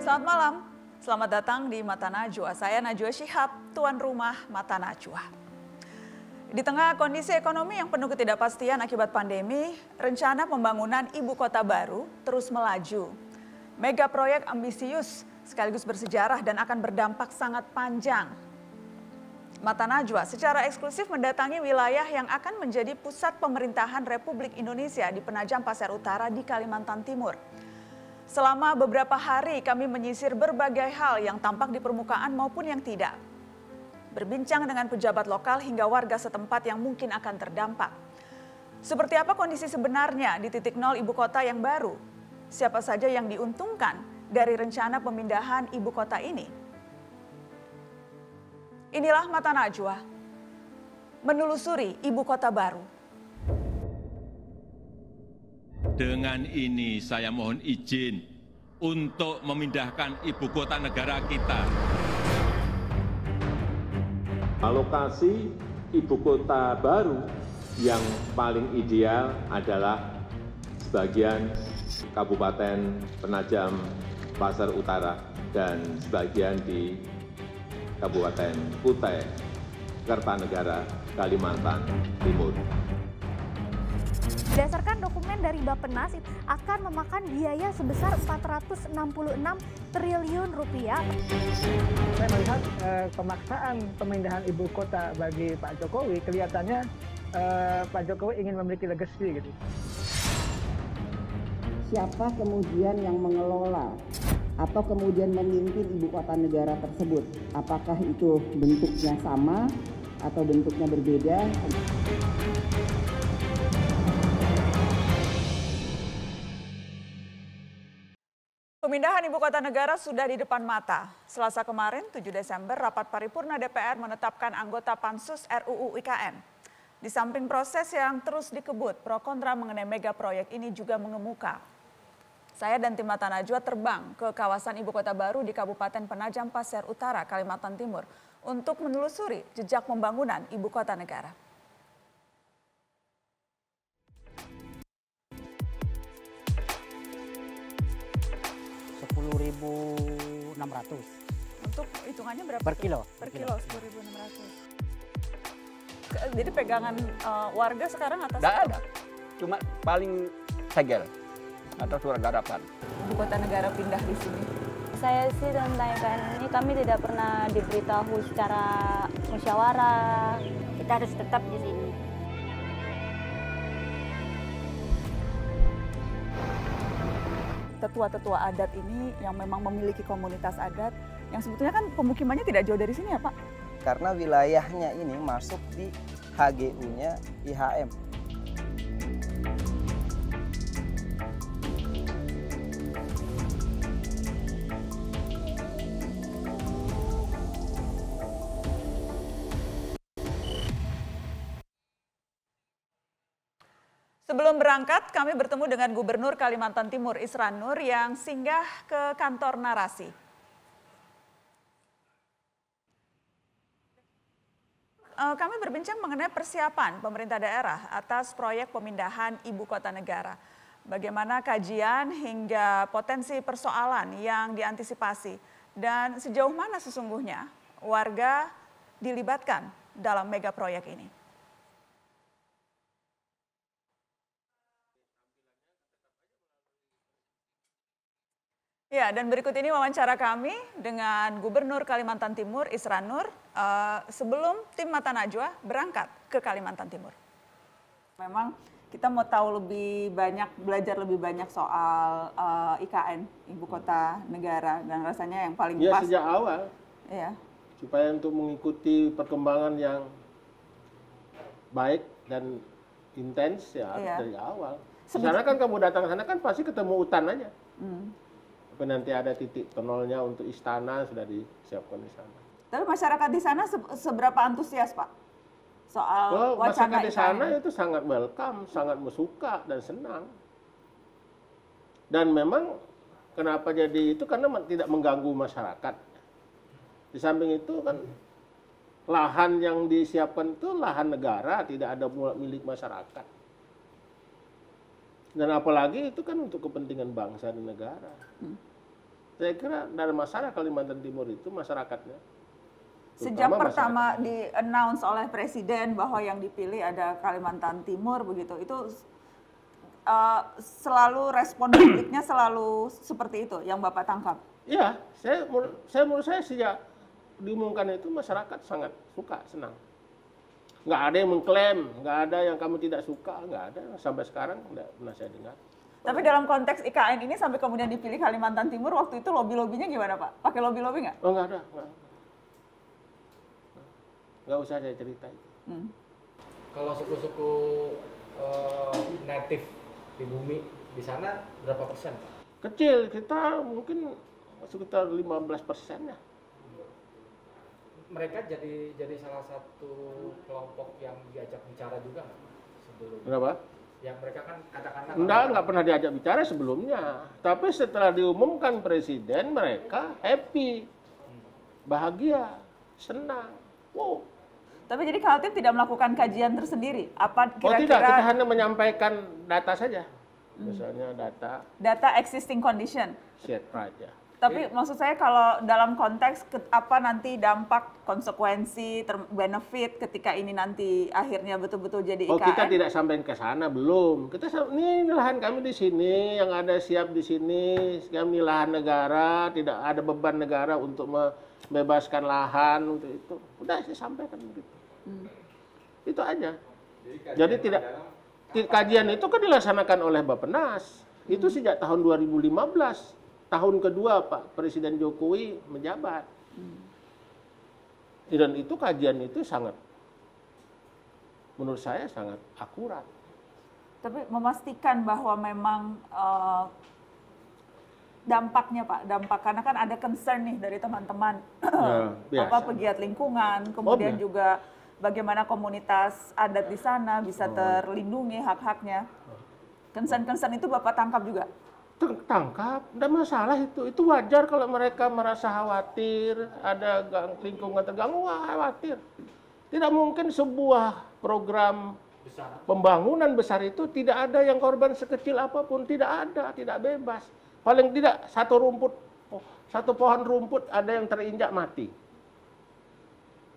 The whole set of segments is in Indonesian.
Selamat malam, selamat datang di Mata Najwa. Saya Najwa Shihab, tuan rumah Mata Najwa. Di tengah kondisi ekonomi yang penuh ketidakpastian akibat pandemi, rencana pembangunan ibu kota baru terus melaju. Mega proyek ambisius sekaligus bersejarah dan akan berdampak sangat panjang. Mata Najwa secara eksklusif mendatangi wilayah yang akan menjadi pusat pemerintahan Republik Indonesia di Penajam Pasir Utara di Kalimantan Timur. Selama beberapa hari kami menyisir berbagai hal yang tampak di permukaan maupun yang tidak. Berbincang dengan pejabat lokal hingga warga setempat yang mungkin akan terdampak. Seperti apa kondisi sebenarnya di titik nol ibu kota yang baru? Siapa saja yang diuntungkan dari rencana pemindahan ibu kota ini? Inilah Mata Najwa, menelusuri ibu kota baru. Dengan ini saya mohon izin untuk memindahkan ibu kota negara kita. Alokasi ibu kota baru yang paling ideal adalah sebagian Kabupaten Penajam Pasir Utara dan sebagian di Kabupaten Kutai Kartanegara, Kalimantan Timur. Berdasarkan dokumen dari Bappenas akan memakan biaya sebesar 466 triliun rupiah. Saya melihat pemaksaan pemindahan ibu kota bagi Pak Jokowi kelihatannya Pak Jokowi ingin memiliki legacy gitu. Siapa kemudian yang mengelola atau kemudian memimpin ibu kota negara tersebut? Apakah itu bentuknya sama atau bentuknya berbeda? Pemindahan ibu kota negara sudah di depan mata. Selasa kemarin, 7 Desember, rapat paripurna DPR menetapkan anggota Pansus RUU IKN. Di samping proses yang terus dikebut, pro kontra mengenai mega proyek ini juga mengemuka. Saya dan tim Mata Najwa terbang ke kawasan ibu kota baru di Kabupaten Penajam Pasir Utara, Kalimantan Timur, untuk menelusuri jejak pembangunan ibu kota negara. 10.600. Untuk hitungannya berapa? Per kilo. Per kilo 10.600. Jadi pegangan warga sekarang atas? Tidak ada, cuma paling segel atau surat garapan. Ibu kota negara pindah di sini. Saya sih tentang IKN ini kami tidak pernah diberitahu secara musyawarah. Kita harus tetap di sini. Tetua-tetua adat ini yang memang memiliki komunitas adat yang sebetulnya kan pemukimannya tidak jauh dari sini ya Pak? Karena wilayahnya ini masuk di HGU-nya IHM. Sebelum berangkat, kami bertemu dengan Gubernur Kalimantan Timur Isran Nur yang singgah ke kantor Narasi. Kami berbincang mengenai persiapan pemerintah daerah atas proyek pemindahan ibu kota negara. Bagaimana kajian hingga potensi persoalan yang diantisipasi dan sejauh mana sesungguhnya warga dilibatkan dalam mega proyek ini. Ya, dan berikut ini wawancara kami dengan Gubernur Kalimantan Timur Isran Nur sebelum tim Mata Najwa berangkat ke Kalimantan Timur. Memang kita mau tahu lebih banyak, belajar lebih banyak soal IKN, Ibu Kota Negara, dan rasanya yang paling pas. Ya sejak awal, ya. Supaya untuk mengikuti perkembangan yang baik dan intens ya dari awal. Sebenarnya kan kamu datang ke sana kan pasti ketemu hutan aja. Tapi nanti ada titik nolnya untuk istana sudah disiapkan di sana. Tapi masyarakat di sana seberapa antusias Pak soal wacana masyarakat di sana itu sangat welcome, sangat suka dan senang. Dan memang kenapa jadi itu karena tidak mengganggu masyarakat. Di samping itu kan lahan yang disiapkan itu lahan negara, tidak ada milik masyarakat. Dan apalagi itu kan untuk kepentingan bangsa dan negara. Saya kira dari masalah Kalimantan Timur itu masyarakatnya. Sejak pertama di-announce oleh Presiden bahwa yang dipilih ada Kalimantan Timur begitu, itu selalu respon publiknya selalu seperti itu yang Bapak tangkap? Iya, menurut saya sejak diumumkan itu masyarakat sangat suka, senang. Nggak ada yang mengklaim, nggak ada yang kamu tidak suka, nggak ada. Sampai sekarang nggak pernah saya dengar. Tapi dalam konteks IKN ini sampai kemudian dipilih Kalimantan Timur, waktu itu lobby-lobbynya gimana Pak? Pakai lobby-lobby nggak? Oh nggak ada. Nggak usah saya cerita itu. Kalau suku-suku native di bumi di sana berapa persen Pak? Kecil, kita mungkin sekitar 15% ya. Mereka jadi salah satu kelompok yang diajak bicara juga nggak sebelum? Kenapa? Yang mereka kan katakanlah nggak pernah diajak bicara sebelumnya. Tapi setelah diumumkan Presiden, mereka happy, bahagia, senang. Wow. Tapi jadi Kaltim tidak melakukan kajian tersendiri? Apa kira-kira? Oh tidak, kita hanya menyampaikan data saja. Misalnya data existing condition. Shit, right, ya. Tapi maksud saya kalau dalam konteks apa nanti dampak, konsekuensi, benefit ketika ini nanti akhirnya betul-betul jadi IKN? Oh kita tidak sampai ke sana, belum. Ini lahan kami di sini, yang ada siap di sini. Kami lahan negara, tidak ada beban negara untuk membebaskan lahan untuk itu. Udah saya sampaikan begitu. Itu aja. Jadi tidak kajian itu kan dilaksanakan oleh Bappenas. Itu sejak tahun 2015. Tahun kedua Pak Presiden Jokowi menjabat. Dan itu kajian itu sangat, menurut saya sangat akurat. Tapi memastikan bahwa memang dampaknya Pak, karena kan ada concern nih dari teman-teman, pegiat lingkungan, kemudian juga bagaimana komunitas adat di sana bisa terlindungi hak-haknya. Concern-concern itu Bapak tangkap juga? Tangkap, tidak masalah itu wajar kalau mereka merasa khawatir, ada lingkungan terganggu, khawatir. Tidak mungkin sebuah program pembangunan besar itu tidak ada yang korban sekecil apapun, tidak ada, tidak bebas. Paling tidak satu pohon rumput ada yang terinjak mati.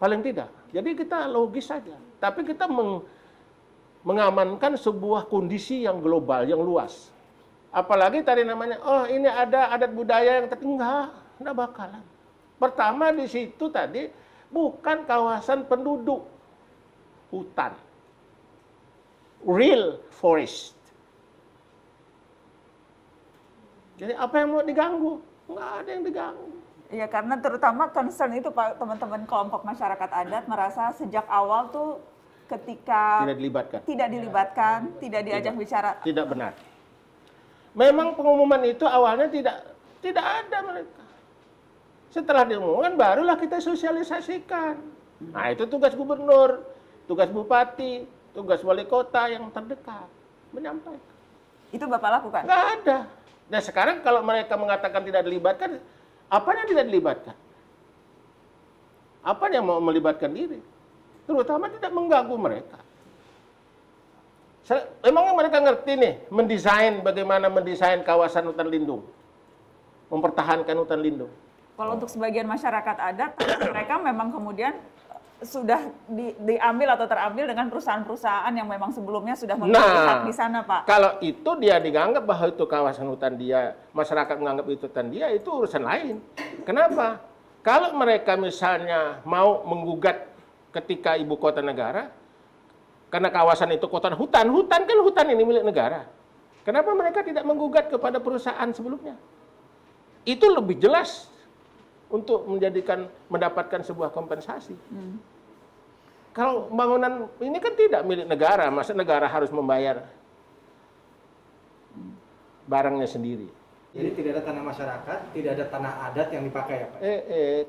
Paling tidak. Jadi kita logis saja, tapi kita mengamankan sebuah kondisi yang global, yang luas. Apalagi tadi namanya, oh ini ada adat budaya yang tertinggal, enggak bakalan. Pertama di situ tadi bukan kawasan penduduk, hutan, real forest. Jadi apa yang mau diganggu? Enggak ada yang diganggu. Iya, karena terutama concern itu Pak, teman-teman kelompok masyarakat adat merasa sejak awal tuh ketika tidak dilibatkan, tidak diajak bicara. Tidak benar. Memang pengumuman itu awalnya tidak ada mereka. Setelah diumumkan barulah kita sosialisasikan. Nah itu tugas gubernur, tugas bupati, tugas wali kota yang terdekat menyampaikan. Itu Bapak lakukan? Nggak ada. Nah sekarang kalau mereka mengatakan tidak dilibatkan, apanya tidak dilibatkan? Apa yang mau melibatkan diri? Terutama tidak mengganggu mereka. Emangnya mereka ngerti nih bagaimana mendesain kawasan hutan lindung, mempertahankan hutan lindung. Kalau untuk sebagian masyarakat adat, mereka memang kemudian sudah diambil atau terambil dengan perusahaan-perusahaan yang memang sebelumnya sudah memiliki hak di sana, Pak. Kalau itu dia dianggap bahwa itu kawasan hutan dia, masyarakat menganggap itu hutan dia, itu urusan lain. Kenapa? Kalau mereka misalnya mau menggugat ketika ibu kota negara, karena kawasan itu hutan kan hutan ini milik negara. Kenapa mereka tidak menggugat kepada perusahaan sebelumnya? Itu lebih jelas untuk mendapatkan sebuah kompensasi. Kalau bangunan ini kan tidak milik negara, masa negara harus membayar barangnya sendiri. Jadi tidak ada tanah masyarakat, tidak ada tanah adat yang dipakai ya Pak?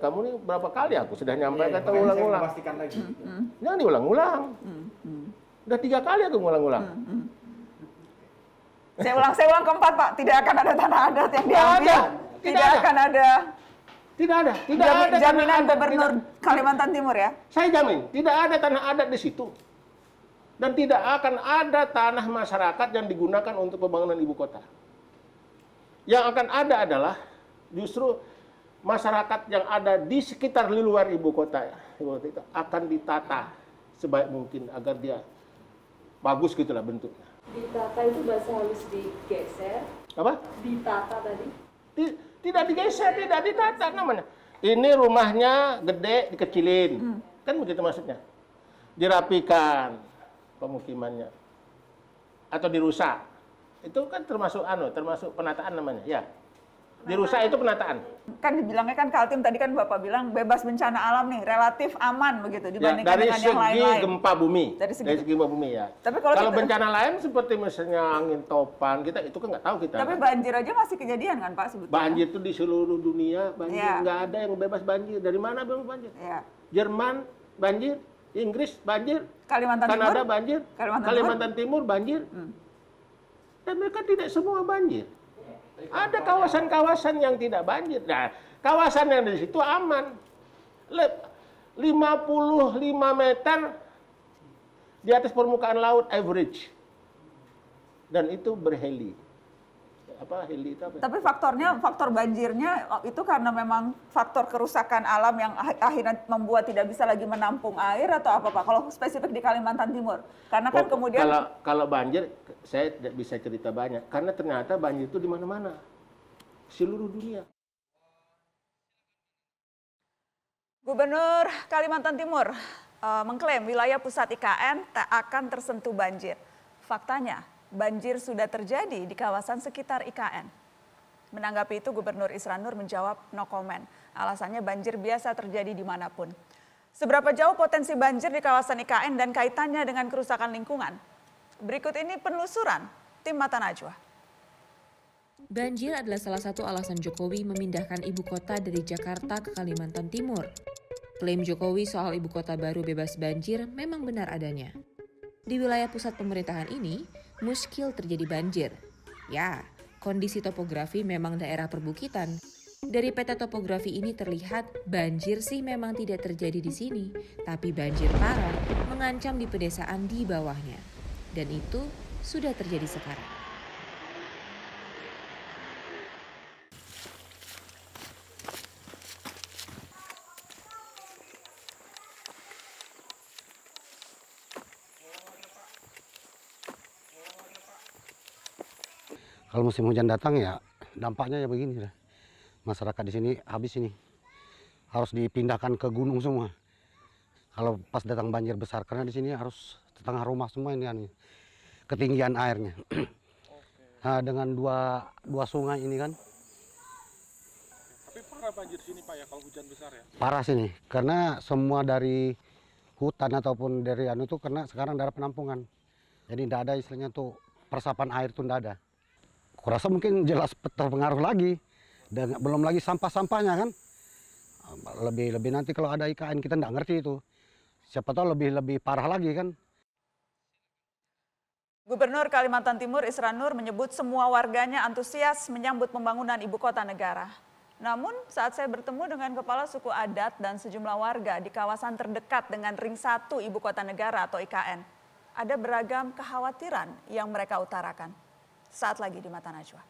Kamu ini berapa kali aku sudah nyampaikan ulang-ulang. Pastikan lagi. Jangan diulang-ulang. Udah 3 kali aku ngulang-ulang. Saya ulang keempat Pak, tidak akan ada tanah adat yang diambil. Tidak akan ada. Tidak ada jaminan gubernur Kalimantan Timur ya? Saya jamin, tidak ada tanah adat di situ. Dan tidak akan ada tanah masyarakat yang digunakan untuk pembangunan ibu kota. Yang akan ada adalah Justru masyarakat yang ada di sekitar di luar ibu kota itu akan ditata sebaik mungkin agar dia bagus gitulah bentuknya. Ditata itu bahasa halus digeser. Apa? Ditata tadi. Tidak digeser, tidak ditata namanya. Ini rumahnya gede dikecilin. Kan begitu maksudnya. Dirapikan pemukimannya. Atau dirusak. Itu kan termasuk termasuk penataan namanya, ya. Dirusak itu penataan. Kan dibilangnya kan Kaltim tadi kan Bapak bilang bebas bencana alam nih, relatif aman begitu dibandingkan dari dengan yang lain-lain. Dari segi gempa bumi. Dari segi gempa bumi ya. Tapi kalau bencana lain seperti misalnya angin topan, kita itu kan nggak tahu kita. Tapi banjir aja masih kejadian kan Pak sebetulnya. Banjir itu di seluruh dunia banjir, nggak ada yang bebas banjir. Dari mana bebas banjir? Ya. Jerman banjir, Inggris banjir, Kalimantan Kanada Timur banjir, Kalimantan Timur banjir. Dan mereka tidak semua banjir. Ada kawasan-kawasan yang tidak banjir. Nah, kawasan yang di situ aman. 55 meter di atas permukaan laut average. Dan itu berheli. Heli itu apa? Tapi faktor banjirnya itu karena memang faktor kerusakan alam yang akhirnya membuat tidak bisa lagi menampung air atau apa Pak? Kalau spesifik di Kalimantan Timur. Karena kan kemudian kalau banjir saya tidak bisa cerita banyak karena ternyata banjir itu di mana-mana. Seluruh dunia. Gubernur Kalimantan Timur mengklaim wilayah pusat IKN tak akan tersentuh banjir. Faktanya, banjir sudah terjadi di kawasan sekitar IKN. Menanggapi itu, Gubernur Isran Nur menjawab no comment. Alasannya banjir biasa terjadi dimanapun. Seberapa jauh potensi banjir di kawasan IKN dan kaitannya dengan kerusakan lingkungan? Berikut ini penelusuran tim Mata Najwa. Banjir adalah salah satu alasan Jokowi memindahkan ibu kota dari Jakarta ke Kalimantan Timur. Klaim Jokowi soal ibu kota baru bebas banjir memang benar adanya. Di wilayah pusat pemerintahan ini, muskil terjadi banjir. Ya, kondisi topografi memang daerah perbukitan. Dari peta topografi ini terlihat banjir sih memang tidak terjadi di sini, tapi banjir parah mengancam di pedesaan di bawahnya. Dan itu sudah terjadi sekarang. Kalau musim hujan datang ya dampaknya ya begini lah. Masyarakat di sini habis ini. Harus dipindahkan ke gunung semua. Kalau pas datang banjir besar karena di sini harus setengah rumah semua ini ketinggian airnya. Nah, dengan dua sungai ini kan. Tapi parah banjir sini Pak ya kalau hujan besar ya? Parah sini karena semua dari hutan ataupun dari itu karena sekarang daerah penampungan. Jadi tidak ada istilahnya tuh persapan air tuh tidak ada. Kurasa mungkin jelas terpengaruh lagi, dan belum lagi sampah-sampahnya kan. Lebih nanti kalau ada IKN kita nggak ngerti itu. Siapa tahu lebih parah lagi kan. Gubernur Kalimantan Timur Isran Nur menyebut semua warganya antusias menyambut pembangunan ibu kota negara. Namun saat saya bertemu dengan kepala suku adat dan sejumlah warga di kawasan terdekat dengan Ring 1 ibu kota negara atau IKN, ada beragam kekhawatiran yang mereka utarakan. Saat lagi di Mata Najwa.